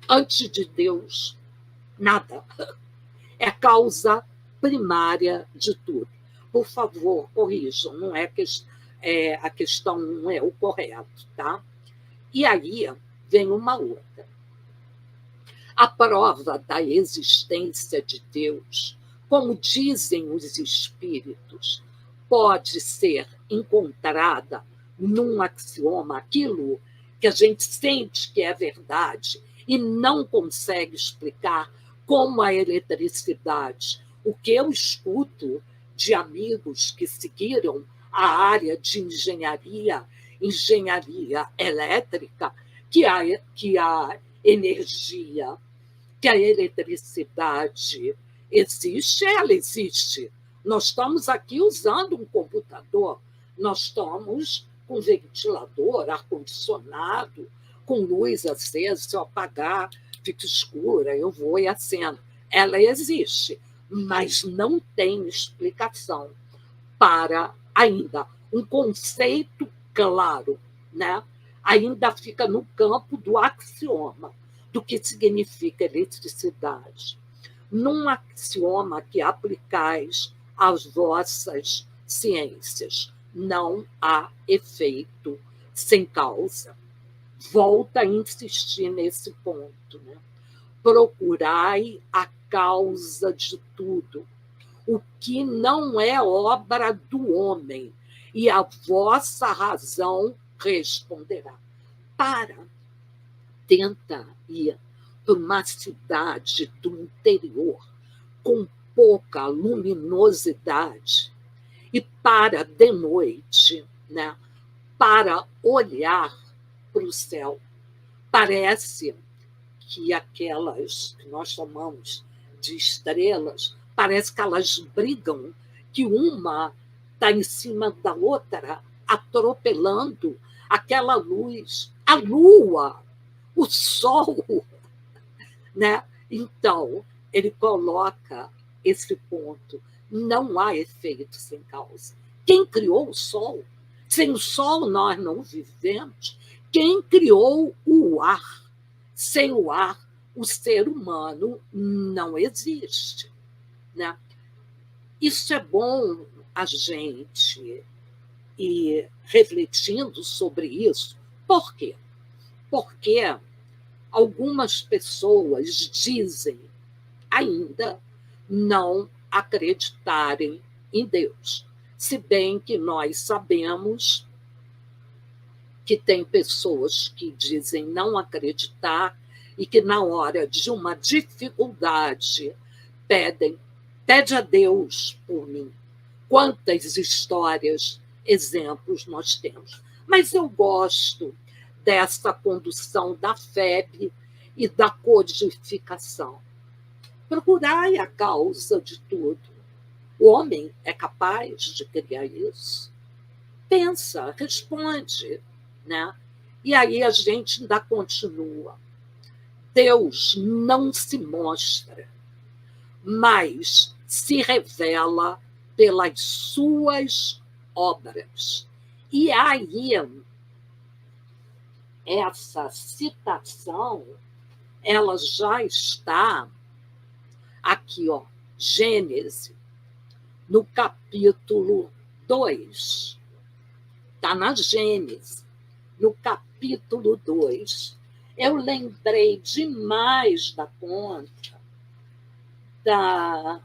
Antes de Deus, nada. É causa primária de tudo. Por favor, corrijam, não é que a questão não é o correto, tá? E aí vem uma outra. A prova da existência de Deus, como dizem os espíritos, pode ser encontrada num axioma, aquilo que a gente sente que é verdade e não consegue explicar, como a eletricidade. O que eu escuto de amigos que seguiram a área de engenharia elétrica, que a energia, que a eletricidade existe, ela existe. Nós estamos aqui usando um computador, nós estamos com ventilador, ar-condicionado, com luz acesa, se eu apagar, fica escura, eu vou e acendo. Ela existe, mas não tem explicação para ainda um conceito claro, né? Ainda fica no campo do axioma, do que significa eletricidade. Num axioma que aplicais às vossas ciências, não há efeito sem causa. Volta a insistir nesse ponto, né? Procurai a causa de tudo, o que não é obra do homem, e a vossa razão responderá. Tenta ir para uma cidade do interior com pouca luminosidade e para de noite, né, para olhar para o céu. Parece que aquelas que nós chamamos de estrelas, parece que elas brigam, que uma está em cima da outra, atropelando aquela luz, a lua, o sol, né? Então, ele coloca esse ponto. Não há efeito sem causa. Quem criou o sol? Sem o sol nós não vivemos. Quem criou o ar? Sem o ar, o ser humano não existe, né? Isso é bom a gente ir refletindo sobre isso. Por quê? Porque algumas pessoas dizem ainda não acreditarem em Deus, se bem que nós sabemos que tem pessoas que dizem não acreditar e que, na hora de uma dificuldade, pede a Deus por mim. Quantas histórias, exemplos nós temos. Mas eu gosto dessa condução da FEB e da codificação. Procurai a causa de tudo. O homem é capaz de criar isso? Pensa, responde, né? E aí a gente ainda continua. Deus não se mostra, mas se revela pelas suas obras. E aí, essa citação, ela já está aqui, ó, Gênesis, no capítulo 2. Está na Gênesis, no capítulo 2. Eu lembrei demais da conta da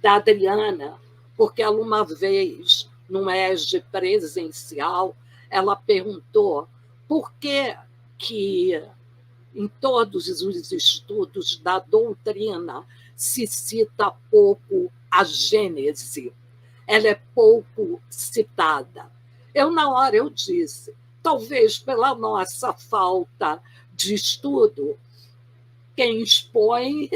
Adriana, porque ela uma vez, num ESG presencial, ela perguntou por que em todos os estudos da doutrina se cita pouco a Gênese, ela é pouco citada. Na hora, eu disse, talvez pela nossa falta de estudo, quem expõe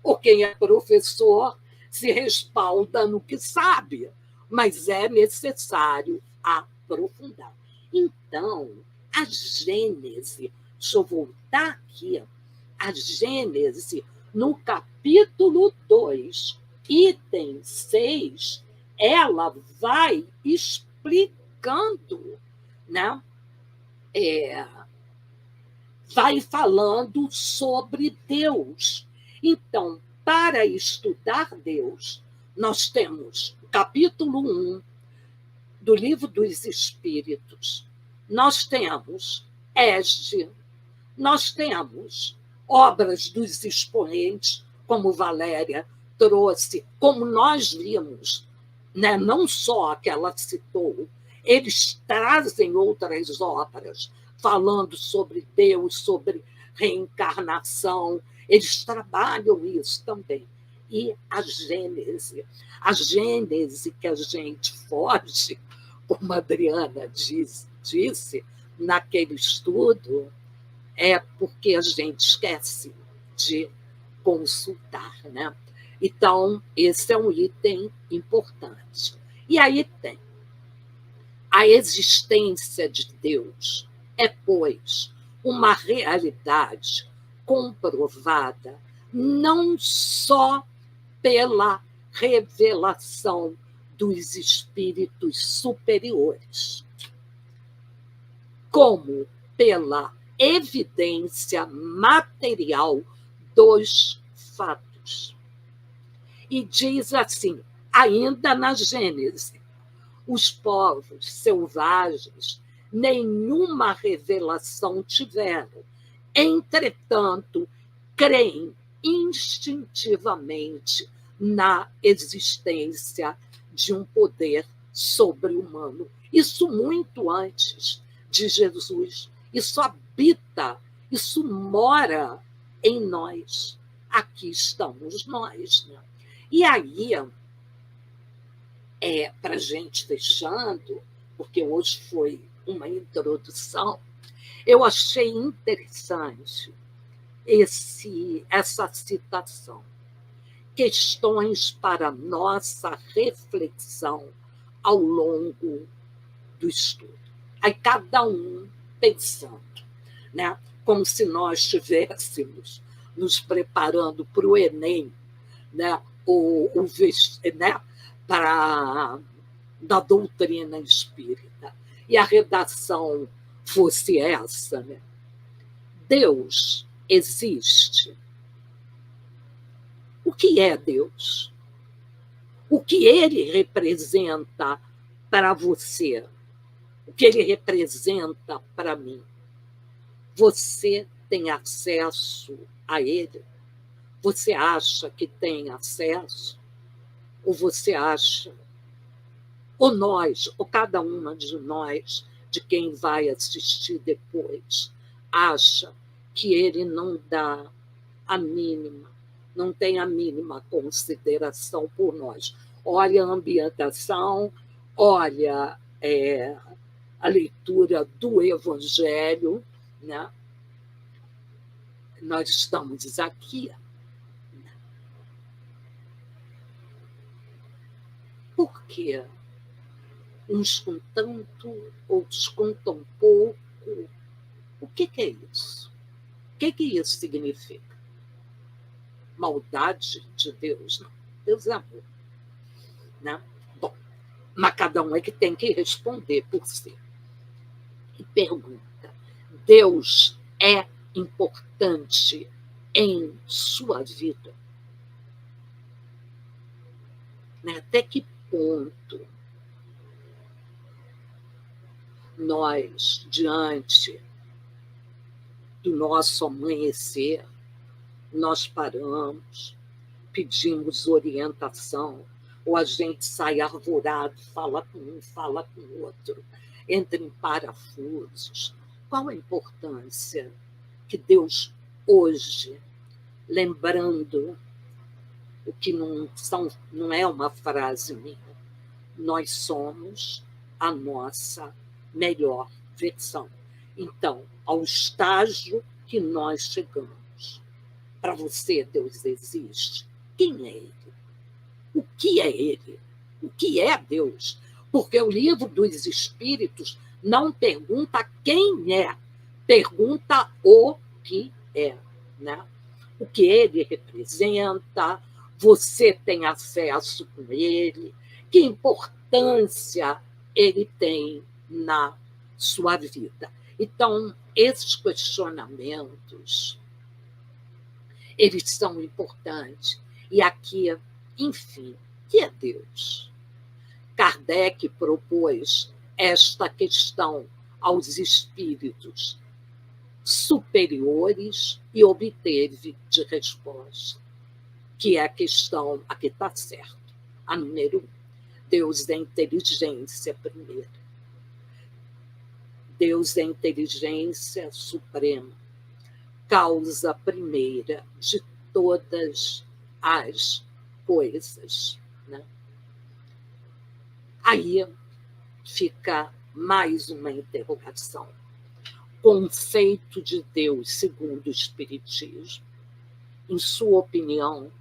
ou quem é professor se respalda no que sabe, mas é necessário aprofundar. Então, a Gênese, deixa eu voltar aqui, a Gênese, no capítulo 2, item 6, ela vai explicando, né, vai falando sobre Deus. Então, para estudar Deus, nós temos o capítulo 1 do Livro dos Espíritos, nós temos Esdras, nós temos obras dos expoentes, como Valéria trouxe, como nós vimos, né? Não só a que ela citou, eles trazem outras obras falando sobre Deus, sobre reencarnação, eles trabalham isso também. E a Gênese que a gente foge, como a Adriana disse naquele estudo, é porque a gente esquece de consultar, né? Então, esse é um item importante. E aí tem a existência de Deus, pois, uma realidade comprovada não só pela revelação dos espíritos superiores, como pela evidência material dos fatos. E diz assim, ainda na Gênese, os povos selvagens nenhuma revelação tiveram, entretanto, creem instintivamente na existência de um poder sobre-humano. Isso muito antes de Jesus. Isso habita, isso mora em nós. Aqui estamos nós, né? E aí, para a gente fechando, porque hoje foi uma introdução, eu achei interessante essa citação. Questões para nossa reflexão ao longo do estudo. Aí cada um pensando, né? Como se nós estivéssemos nos preparando para o Enem, né? Né? Da doutrina espírita. E a redação fosse essa, né? Deus existe. O que é Deus? O que ele representa para você? O que ele representa para mim? Você tem acesso a ele? Você acha que tem acesso? Ou você acha, ou nós, ou cada uma de nós, de quem vai assistir depois, acha que ele não dá a mínima, não tem a mínima consideração por nós? Olha a ambientação, olha a leitura do Evangelho, né? Nós estamos aqui. Por quê? Uns com tanto, outros com tão pouco. O que é isso? O que isso significa? Maldade de Deus? Não. Deus é amor. Né? Bom, mas cada um é que tem que responder por si. E pergunta, Deus é importante em sua vida? Né? Até que ponto nós, diante do nosso amanhecer, nós paramos, pedimos orientação, ou a gente sai arvorado, fala com um, fala com o outro, entra em parafusos. Qual a importância que Deus hoje, lembrando o que não é uma frase minha, nós somos a nossa melhor versão. Então, ao estágio que nós chegamos, para você, Deus existe. Quem é ele? O que é ele? O que é Deus? Porque o Livro dos Espíritos não pergunta quem é, pergunta o que é, né? O que ele representa, você tem acesso com ele, que importância ele tem na sua vida. Então, esses questionamentos, eles são importantes. E aqui, enfim, o que é Deus? Kardec propôs esta questão aos espíritos superiores e obteve de resposta, que é a questão, aqui está certo, a número 1. Deus é inteligência primeira. Deus é inteligência suprema, causa primeira de todas as coisas. Né? Aí fica mais uma interrogação. Conceito de Deus segundo o Espiritismo. Em sua opinião,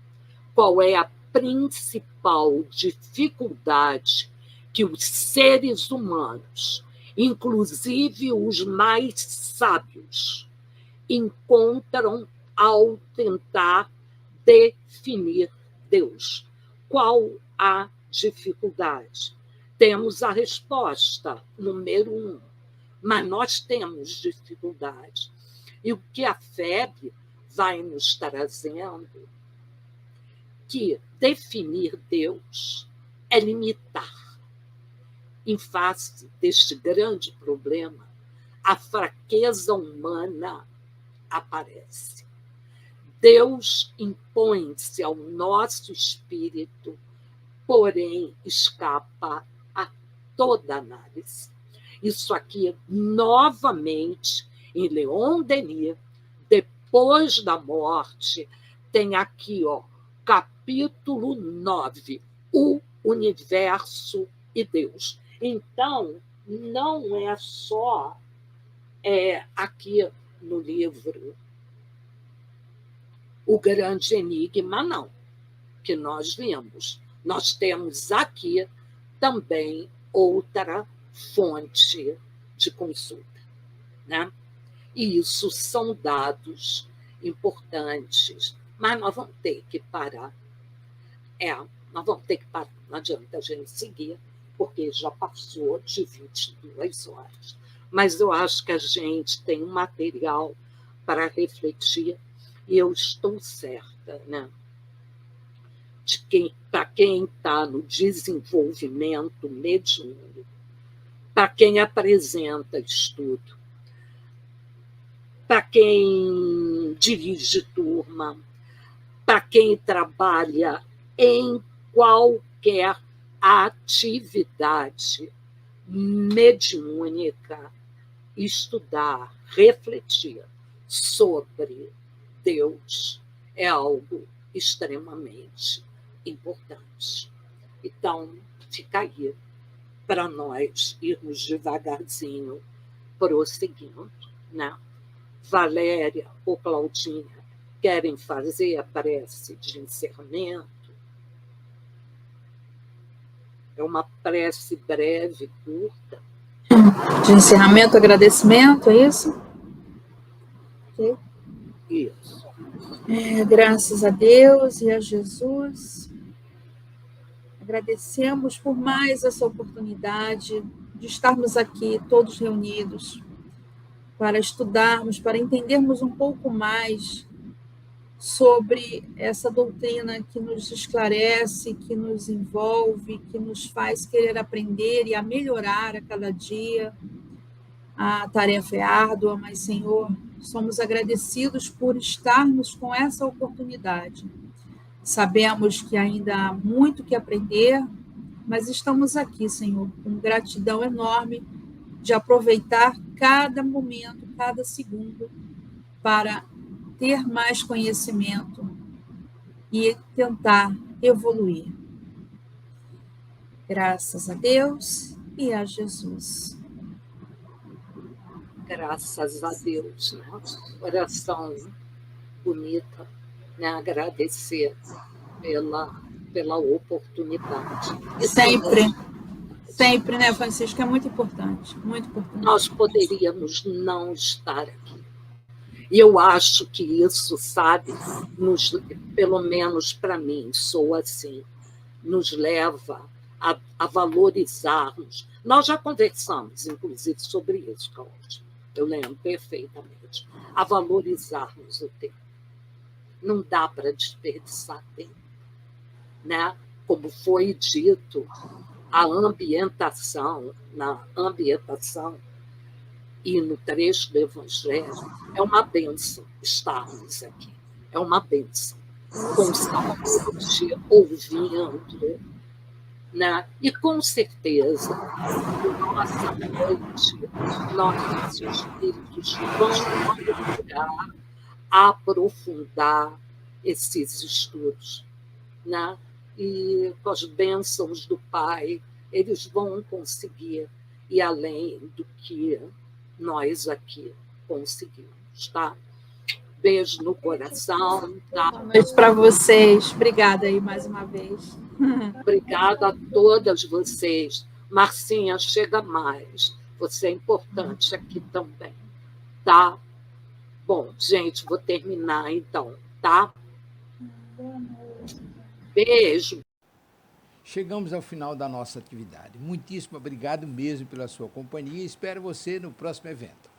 qual é a principal dificuldade que os seres humanos, inclusive os mais sábios, encontram ao tentar definir Deus? Qual a dificuldade? Temos a resposta, número 1, mas nós temos dificuldade. E o que a FEB vai nos trazendo, que definir Deus é limitar. Em face deste grande problema, a fraqueza humana aparece. Deus impõe-se ao nosso espírito, porém escapa a toda análise. Isso aqui, novamente, em Leon Denis, depois da morte, tem aqui, capítulo 9, o universo e Deus. Então, não é só aqui no livro O Grande Enigma, não, que nós vimos. Nós temos aqui também outra fonte de consulta. Né? E isso são dados importantes, mas nós vamos ter que parar. Nós vamos ter que parar, não adianta a gente seguir, porque já passou de 22 horas. Mas eu acho que a gente tem um material para refletir, e eu estou certa, né? Para quem está no desenvolvimento mediúnico, para quem apresenta estudo, para quem dirige turma, para quem trabalha em qualquer atividade mediúnica, estudar, refletir sobre Deus é algo extremamente importante. Então, fica aí para nós irmos devagarzinho prosseguindo, né? Valéria ou Claudinha querem fazer a prece de encerramento? É uma prece breve, curta. De encerramento, agradecimento, é isso? Okay. Isso. Graças a Deus e a Jesus. Agradecemos por mais essa oportunidade de estarmos aqui todos reunidos para estudarmos, para entendermos um pouco mais sobre essa doutrina que nos esclarece, que nos envolve, que nos faz querer aprender e a melhorar a cada dia. A tarefa é árdua, mas, Senhor, somos agradecidos por estarmos com essa oportunidade. Sabemos que ainda há muito que aprender, mas estamos aqui, Senhor, com gratidão enorme de aproveitar cada momento, cada segundo, para ter mais conhecimento e tentar evoluir. Graças a Deus e a Jesus. Graças a Deus, né? Oração bonita, né? Agradecer pela oportunidade. Sempre, né, Francisco? É muito importante, muito importante. Nós poderíamos não estar aqui. E eu acho que isso, sabe, pelo menos para mim, sou assim, nos leva a valorizarmos. Nós já conversamos, inclusive, sobre isso, Cláudia, eu lembro perfeitamente, a valorizarmos o tempo. Não dá para desperdiçar tempo, né? Como foi dito, a ambientação, na ambientação e no trecho do Evangelho, é uma bênção estarmos aqui. É uma bênção. Com saúde, ouvindo, né? E com certeza, nossa noite, nossos espíritos vão procurar aprofundar esses estudos, né? E com as bênçãos do Pai, eles vão conseguir ir além do que nós aqui conseguimos, tá? Beijo no coração, tá? Boa noite para vocês. Obrigada aí mais uma vez. Obrigada a todas vocês. Marcinha, chega mais. Você é importante aqui também, tá? Bom, gente, vou terminar então, tá? Boa noite. Beijo. Chegamos ao final da nossa atividade. Muitíssimo obrigado mesmo pela sua companhia e espero você no próximo evento.